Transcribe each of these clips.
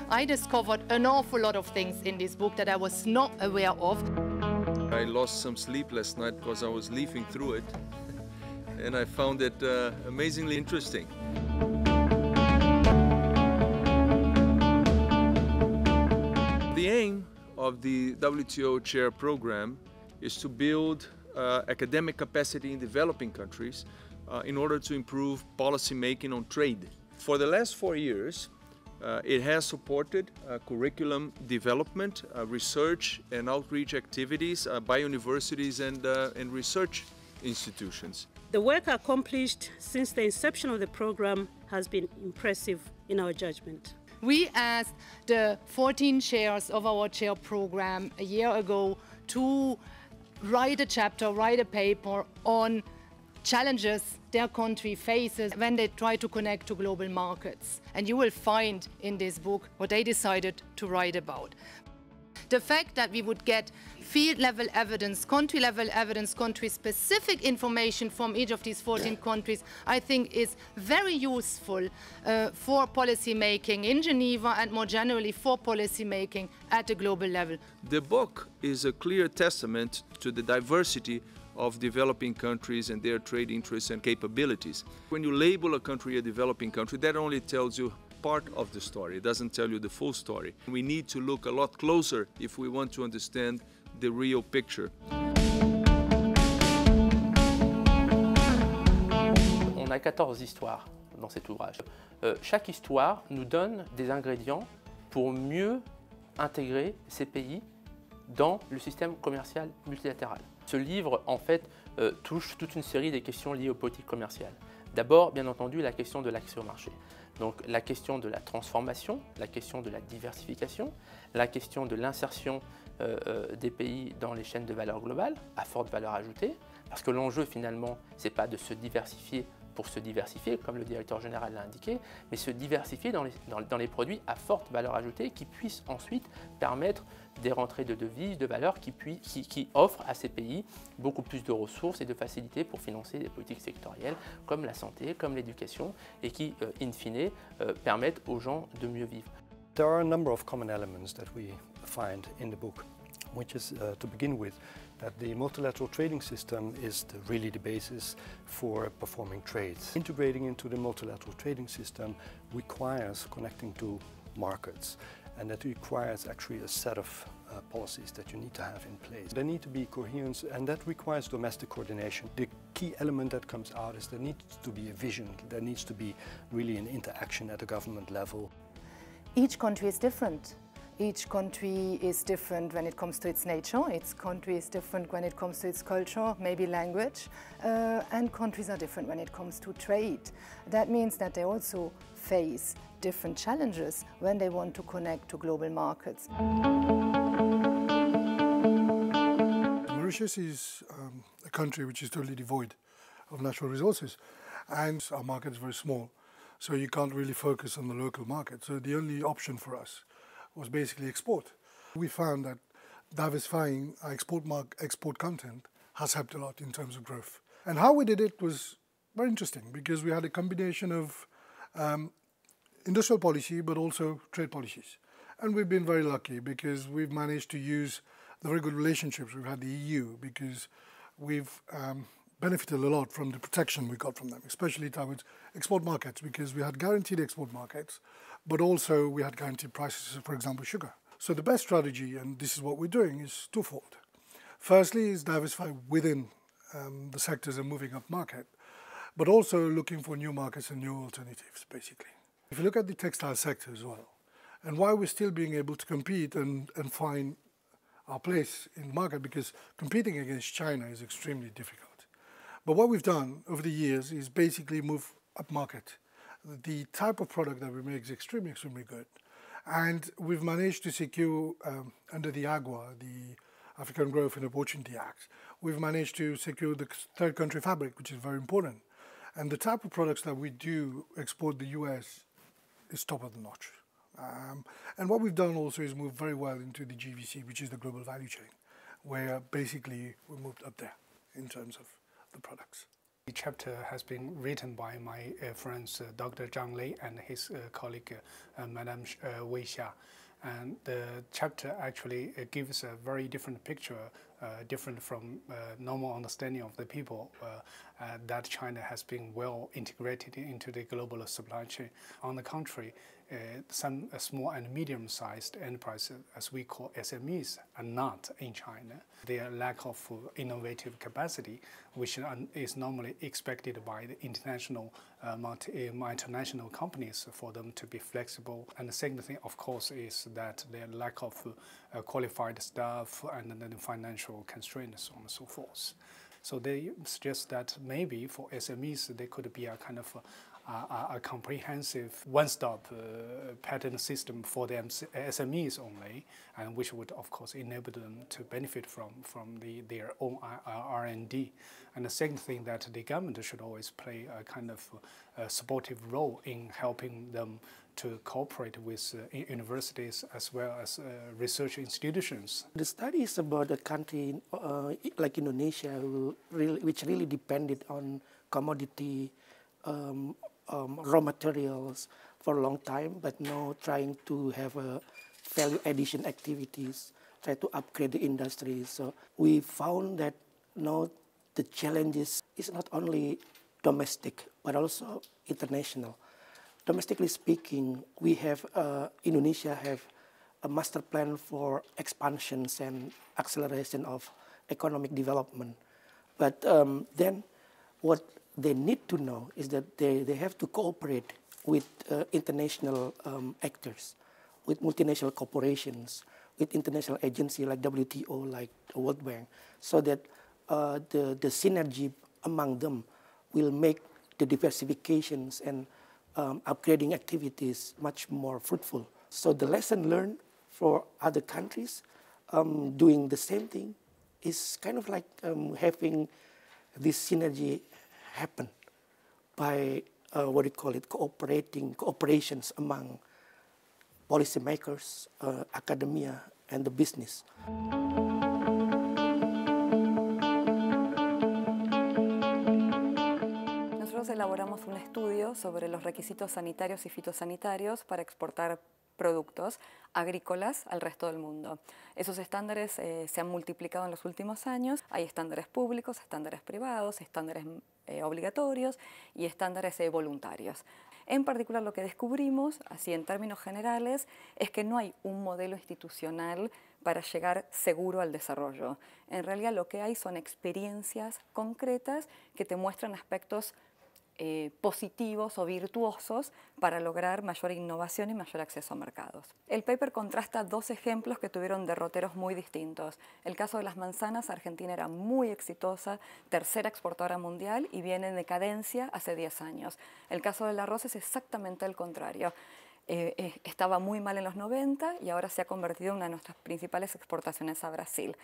I discovered an awful lot of things in this book that I was not aware of. I lost some sleep last night because I was leafing through it, and I found it amazingly interesting. The aim of the WTO Chair Program is to build academic capacity in developing countries in order to improve policy making on trade. For the last 4 years, it has supported curriculum development, research and outreach activities by universities and research institutions. The work accomplished since the inception of the program has been impressive in our judgment. We asked the 14 chairs of our chair program a year ago to write a chapter, write a paper on challenges their country faces when they try to connect to global markets. And you will find in this book what they decided to write about. The fact that we would get field-level evidence, country-level evidence, country-specific information from each of these 14 countries, I think is very useful for policy making in Geneva and more generally for policy making at a global level. The book is a clear testament to the diversity of developing countries and their trade interests and capabilities. When you label a country a developing country, that only tells you part of the story. It doesn't tell you the full story. We need to look a lot closer if we want to understand the real picture. On a 14 histoires dans cet ouvrage. Chaque histoire nous donne des ingrédients pour mieux intégrer ces pays dans le système commercial multilatéral. Ce livre, en fait, touche toute une série des questions liées aux politiques commerciales. D'abord, bien entendu, la question de l'accès au marché. Donc, la question de la transformation, la question de la diversification, la question de l'insertion des pays dans les chaînes de valeur globale, à forte valeur ajoutée. Parce que l'enjeu, finalement, ce n'est pas de se diversifier pour se diversifier, comme le directeur général l'a indiqué, mais se diversifier dans les produits à forte valeur ajoutée qui puissent ensuite permettre des rentrées de devises, de valeurs qui offrent à ces pays beaucoup plus de ressources et de facilités pour financer des politiques sectorielles comme la santé, comme l'éducation et qui, in fine, permettent aux gens de mieux vivre. There are a number of common elements that we find in the book, which is, to begin with, that the multilateral trading system is really the basis for performing trades. Integrating into the multilateral trading system requires connecting to markets, and that requires actually a set of policies that you need to have in place. There need to be coherence, and that requires domestic coordination. The key element that comes out is there needs to be a vision, there needs to be really an interaction at the government level. Each country is different. Each country is different when it comes to its nature, each country is different when it comes to its culture, maybe language, and countries are different when it comes to trade. That means that they also face different challenges when they want to connect to global markets. Mauritius is a country which is totally devoid of natural resources, and our market is very small, so you can't really focus on the local market. So the only option for us was basically export. We found that diversifying our export content has helped a lot in terms of growth. And how we did it was very interesting because we had a combination of industrial policy but also trade policies. And we've been very lucky because we've managed to use the very good relationships we've had with the EU because we've benefited a lot from the protection we got from them, especially towards export markets because we had guaranteed export markets, but also we had guaranteed prices, for example, sugar. So the best strategy, and this is what we're doing, is twofold. Firstly is diversify within the sectors and moving up market, but also looking for new markets and new alternatives, basically. If you look at the textile sector as well, and why we're still being able to compete and find our place in the market, because competing against China is extremely difficult. But what we've done over the years is basically move up market. The type of product that we make is extremely, extremely good. And we've managed to secure, under the AGWA, the African Growth and Opportunity Act, we've managed to secure the third country fabric, which is very important. And the type of products that we do export the US is top of the notch. And what we've done also is move very well into the GVC, which is the global value chain, where basically we moved up there in terms of the products. The chapter has been written by my friends Dr. Zhang Lei and his colleague Madame Wei Xia. And the chapter actually gives a very different picture, different from normal understanding of the people, that China has been well integrated into the global supply chain. On the contrary, some small and medium-sized enterprises, as we call SMEs, are not in China. Their lack of innovative capacity, which is normally expected by the international multinational companies for them to be flexible. And the second thing, of course, is that their lack of qualified staff and then the financial constraints, so on and so forth. So they suggest that maybe for SMEs, there could be a kind of a comprehensive one-stop patent system for the SMEs only, and which would, of course, enable them to benefit from their own R&D. And the second thing, that the government should always play a kind of supportive role in helping them to cooperate with universities as well as research institutions. The study is about a country like Indonesia, which really depended on commodity raw materials for a long time, but now trying to have value addition activities, try to upgrade the industry. So we found that now the challenges is not only domestic, but also international. Domestically speaking, we have, Indonesia have a master plan for expansions and acceleration of economic development. But then what they need to know is that they have to cooperate with international actors, with multinational corporations, with international agencies like WTO, like the World Bank, so that the synergy among them will make the diversifications and upgrading activities much more fruitful. So the lesson learned for other countries doing the same thing is kind of like having this synergy happen by cooperations among policymakers, academia, and the business. Nosotros elaboramos un estudio sobre los requisitos sanitarios y fitosanitarios para exportar productos agrícolas al resto del mundo. Esos estándares se han multiplicado en los últimos años. Hay estándares públicos, estándares privados, estándares obligatorios y estándares voluntarios. En particular, lo que descubrimos, así en términos generales, es que no hay un modelo institucional para llegar seguro al desarrollo. En realidad, lo que hay son experiencias concretas que te muestran aspectos positivos o virtuosos para lograr mayor innovación y mayor acceso a mercados. El paper contrasta dos ejemplos que tuvieron derroteros muy distintos. El caso de las manzanas, Argentina era muy exitosa, tercera exportadora mundial y viene en decadencia hace 10 años. El caso del arroz es exactamente el contrario. Estaba muy mal en los 90 y ahora se ha convertido en una de nuestras principales exportaciones a Brasil.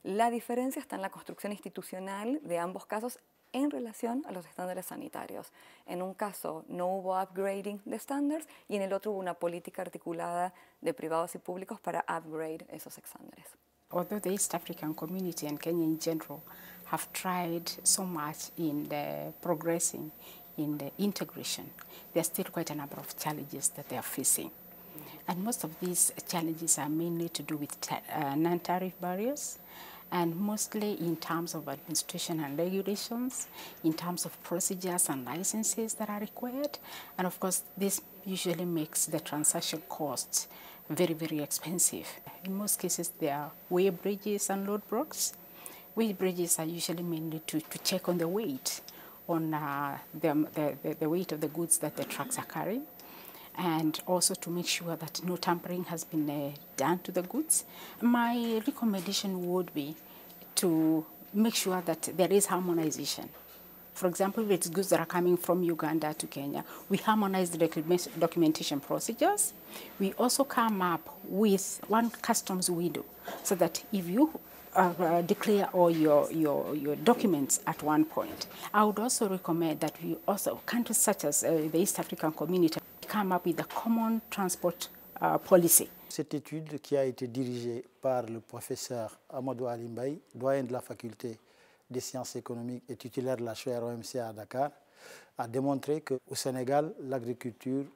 La diferencia está en la construcción institucional de ambos casos en relación a los estándares sanitarios. En un caso no hubo upgrading de estándares y en el otro hubo una política articulada de privados y públicos para upgrade esos estándares. Although the East African community and Kenya in general have tried so much in the progressing in the integration, there are still quite a number of challenges that they are facing. And most of these challenges are mainly to do with non-tariff barriers, and mostly in terms of administration and regulations, in terms of procedures and licenses that are required. And of course, this usually makes the transaction costs very, very expensive. In most cases, there are weigh bridges and load blocks. Weigh bridges are usually mainly to check on the weight, on the weight of the goods that the trucks are carrying, and also to make sure that no tampering has been done to the goods. My recommendation would be to make sure that there is harmonization. For example, if it's goods that are coming from Uganda to Kenya, we harmonize the documentation procedures. We also come up with one customs window so that if you declare all your documents at one point, I would also recommend that we also, countries such as the East African community, come up with a common transport policy. Cette étude qui a été dirigée par le professeur Amadou Ali Mbaye, doyen de la faculté des sciences économiques et titulaire de la chaire OMC à Dakar, a démontré qu'au Sénégal, l'agriculture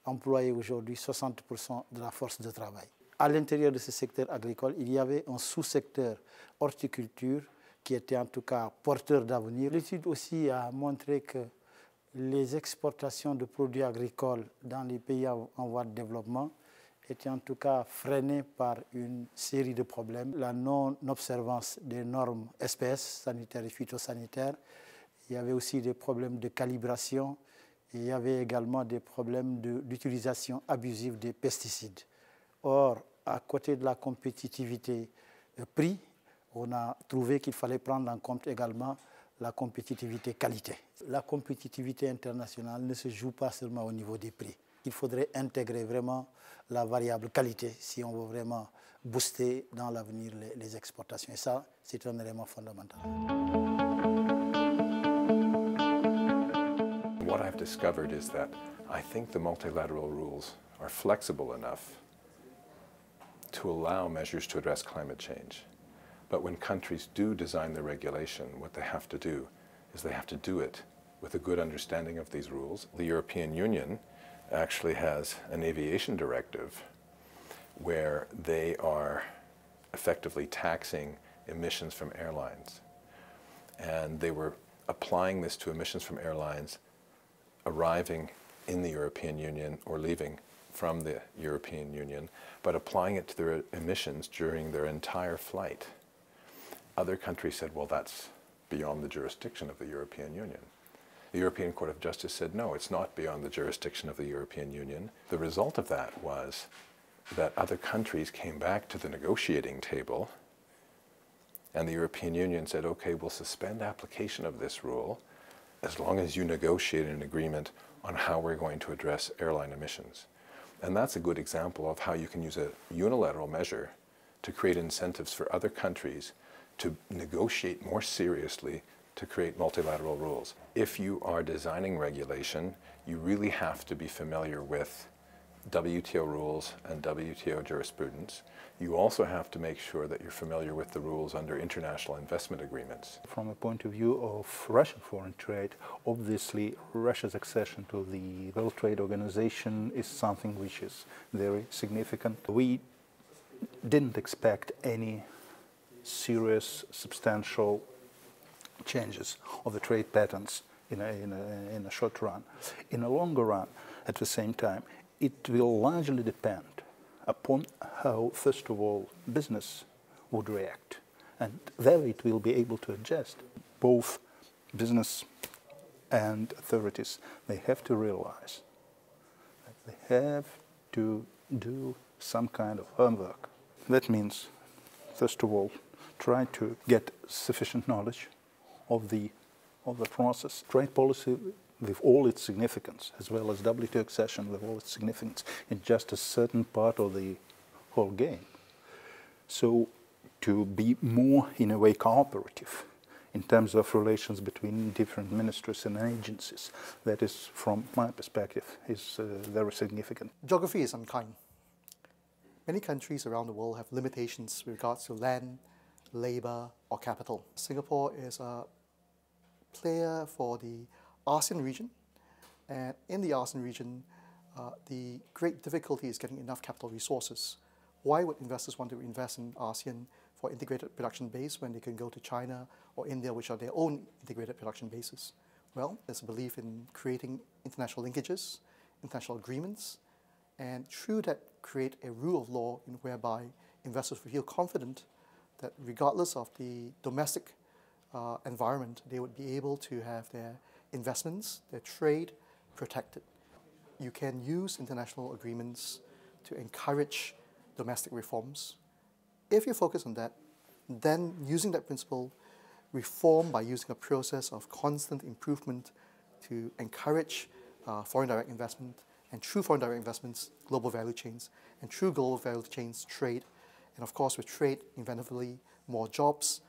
employait aujourd'hui 60% de la force de travail. À l'intérieur de ce secteur agricole, il y avait un sous-secteur horticulture qui était en tout cas porteur d'avenir. L'étude aussi a montré que les exportations de produits agricoles dans les pays en voie de développement étaient en tout cas freinées par une série de problèmes. La non-observance des normes SPS, sanitaires et phytosanitaires. Il y avait aussi des problèmes de calibration. Et il y avait également des problèmes d'utilisation abusive des pesticides. Or, à côté de la compétitivité prix, on a trouvé qu'il fallait prendre en compte également la compétitivité qualité. La compétitivité internationale ne se joue pas seulement au niveau des prix. Il faudrait intégrer vraiment la variable qualité si on veut vraiment booster dans l'avenir les exportations. Et ça, c'est un élément fondamental. What I've discovered is that I think the multilateral rules are flexible enough to allow measures to address climate change. But when countries do design the regulation, what they have to do is they have to do it with a good understanding of these rules. The European Union actually has an aviation directive where they are effectively taxing emissions from airlines. And they were applying this to emissions from airlines arriving in the European Union or leaving from the European Union, but applying it to their emissions during their entire flight. Other countries said, well, that's beyond the jurisdiction of the European Union. The European Court of Justice said, no, it's not beyond the jurisdiction of the European Union. The result of that was that other countries came back to the negotiating table, and the European Union said, okay, we'll suspend application of this rule as long as you negotiate an agreement on how we're going to address airline emissions. And that's a good example of how you can use a unilateral measure to create incentives for other countries to negotiate more seriously to create multilateral rules. If you are designing regulation, you really have to be familiar with WTO rules and WTO jurisprudence. You also have to make sure that you're familiar with the rules under international investment agreements. From a point of view of Russian foreign trade, obviously Russia's accession to the World Trade Organization is something which is very significant. We didn't expect any serious, substantial changes of the trade patterns in a short run. In a longer run, at the same time, it will largely depend upon how, first of all, business would react. And there it will be able to adjust. Both business and authorities, they have to realize that they have to do some kind of homework. That means, first of all, try to get sufficient knowledge of the process. Trade policy with all its significance, as well as WTO accession with all its significance, in just a certain part of the whole game. So to be more, in a way, cooperative in terms of relations between different ministries and agencies, that is, from my perspective, is very significant. Geography is unkind. Many countries around the world have limitations with regards to land, labor, or capital. Singapore is a player for the ASEAN region, and in the ASEAN region, the great difficulty is getting enough capital resources. Why would investors want to invest in ASEAN for integrated production base when they can go to China or India, which are their own integrated production bases? Well, there's a belief in creating international linkages, international agreements, and through that create a rule of law in whereby investors will feel confident that regardless of the domestic environment, they would be able to have their investments, their trade protected. You can use international agreements to encourage domestic reforms. If you focus on that, then using that principle, reform by using a process of constant improvement to encourage foreign direct investment, and through foreign direct investments, global value chains, and through global value chains, trade, and of course with trade, inevitably more jobs.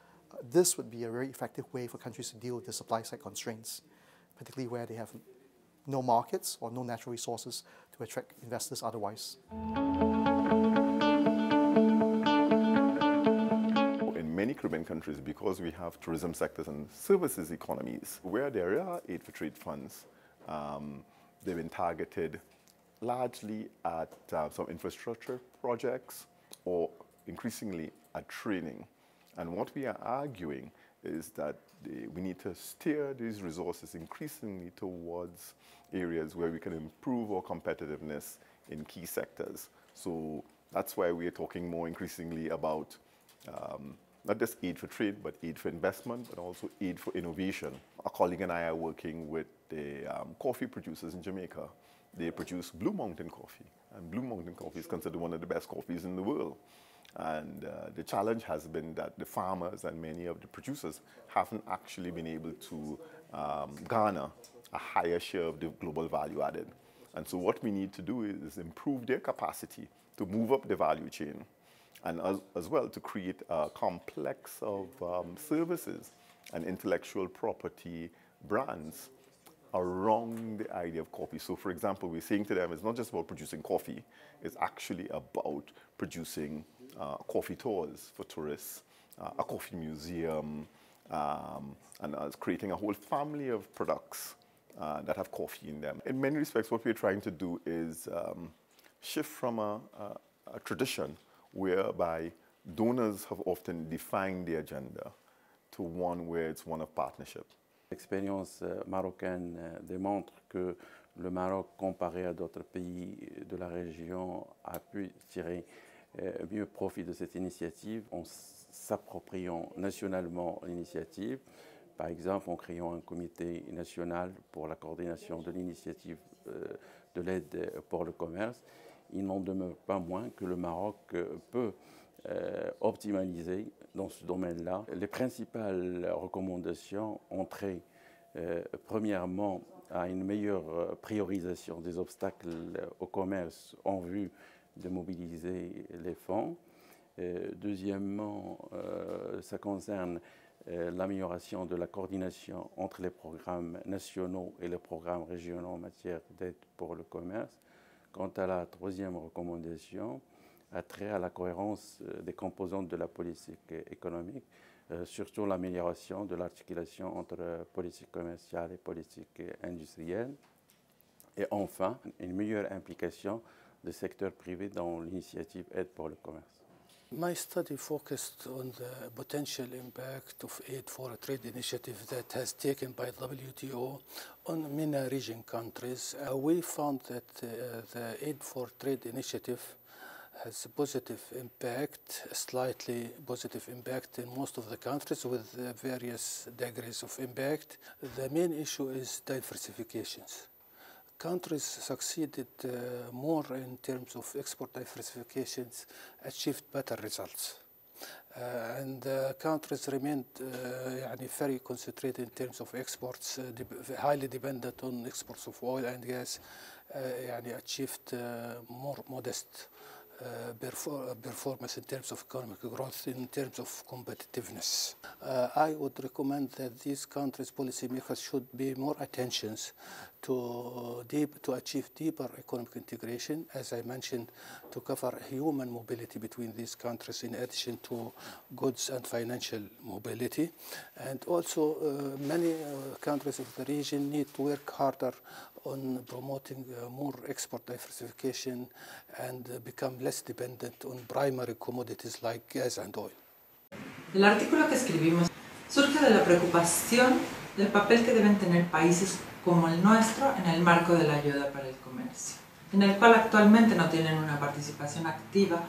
This would be a very effective way for countries to deal with the supply side constraints, particularly where they have no markets or no natural resources to attract investors otherwise. In many Caribbean countries, because we have tourism sectors and services economies, where there are aid for trade funds, they've been targeted largely at some infrastructure projects or increasingly at training. And what we are arguing is that we need to steer these resources increasingly towards areas where we can improve our competitiveness in key sectors. So that's why we are talking more increasingly about not just aid for trade, but aid for investment, but also aid for innovation. A colleague and I are working with the coffee producers in Jamaica. They produce Blue Mountain coffee, and Blue Mountain coffee is considered one of the best coffees in the world. And the challenge has been that the farmers and many of the producers haven't actually been able to garner a higher share of the global value added. And so what we need to do is improve their capacity to move up the value chain, and as well to create a complex of services and intellectual property brands around the idea of coffee. So for example, we're saying to them, it's not just about producing coffee, it's actually about producing coffee tours for tourists, a coffee museum, and creating a whole family of products that have coffee in them. In many respects, what we're trying to do is shift from a tradition whereby donors have often defined the agenda to one where it's one of partnership. L'expérience marocaine démontre que le Maroc, comparé à d'autres pays de la région, a pu tirer mieux profit de cette initiative en s'appropriant nationalement l'initiative. Par exemple, en créant un comité national pour la coordination de l'initiative de l'aide pour le commerce. Il n'en demeure pas moins que le Maroc peut optimaliser dans ce domaine-là. Les principales recommandations ont trait premièrement à une meilleure priorisation des obstacles au commerce en vue de mobiliser les fonds. Deuxièmement, ça concerne l'amélioration de la coordination entre les programmes nationaux et les programmes régionaux en matière d'aide pour le commerce. Quant à la troisième recommandation, a trait à la cohérence des composantes de la politique économique, surtout l'amélioration de l'articulation entre politique commerciale et politique industrielle. Et enfin, une meilleure implication du secteur privé dans l'initiative Aide pour le commerce. My study focused on the potential impact of Aid for Trade initiative that has taken by WTO on MENA region countries. We found that the Aid for Trade initiative has a positive impact, a slightly positive impact in most of the countries with various degrees of impact. The main issue is diversifications. Countries succeeded more in terms of export diversifications, achieved better results. And countries remained very concentrated in terms of exports, highly dependent on exports of oil and gas, achieved more modest performance in terms of economic growth, in terms of competitiveness. I would recommend that these countries' policymakers should pay more attention to achieve deeper economic integration, as I mentioned, to cover human mobility between these countries in addition to goods and financial mobility. And also many countries of the region need to work harder on promoting more export diversification and become less dependent on primary commodities like gas and oil. El artículo que escribimos surge de la preocupación del papel que deben tener países como el nuestro en el marco de la ayuda para el comercio, en el cual actualmente no tienen una participación activa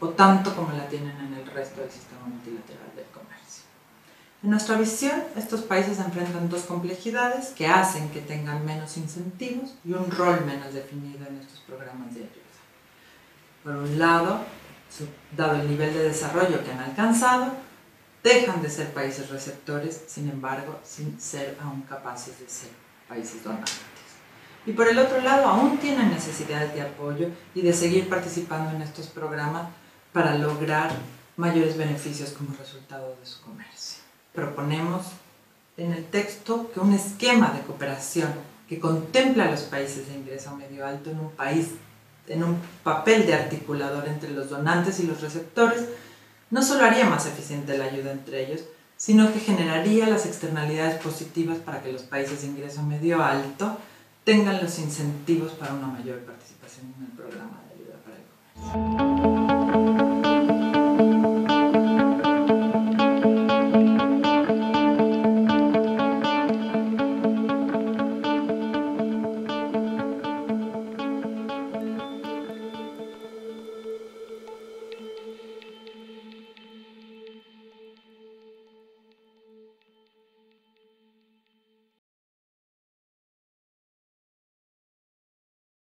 o tanto como la tienen en el resto del sistema multilateral del comercio. En nuestra visión, estos países enfrentan dos complejidades que hacen que tengan menos incentivos y un rol menos definido en estos programas de ayuda. Por un lado, dado el nivel de desarrollo que han alcanzado, dejan de ser países receptores, sin embargo, sin ser aún capaces de ser países donantes. Y por el otro lado, aún tienen necesidades de apoyo y de seguir participando en estos programas para lograr mayores beneficios como resultado de su comercio. Proponemos en el texto que un esquema de cooperación que contempla a los países de ingreso medio alto en un papel de articulador entre los donantes y los receptores, no solo haría más eficiente la ayuda entre ellos, sino que generaría las externalidades positivas para que los países de ingreso medio alto tengan los incentivos para una mayor participación en el programa de ayuda para el comercio.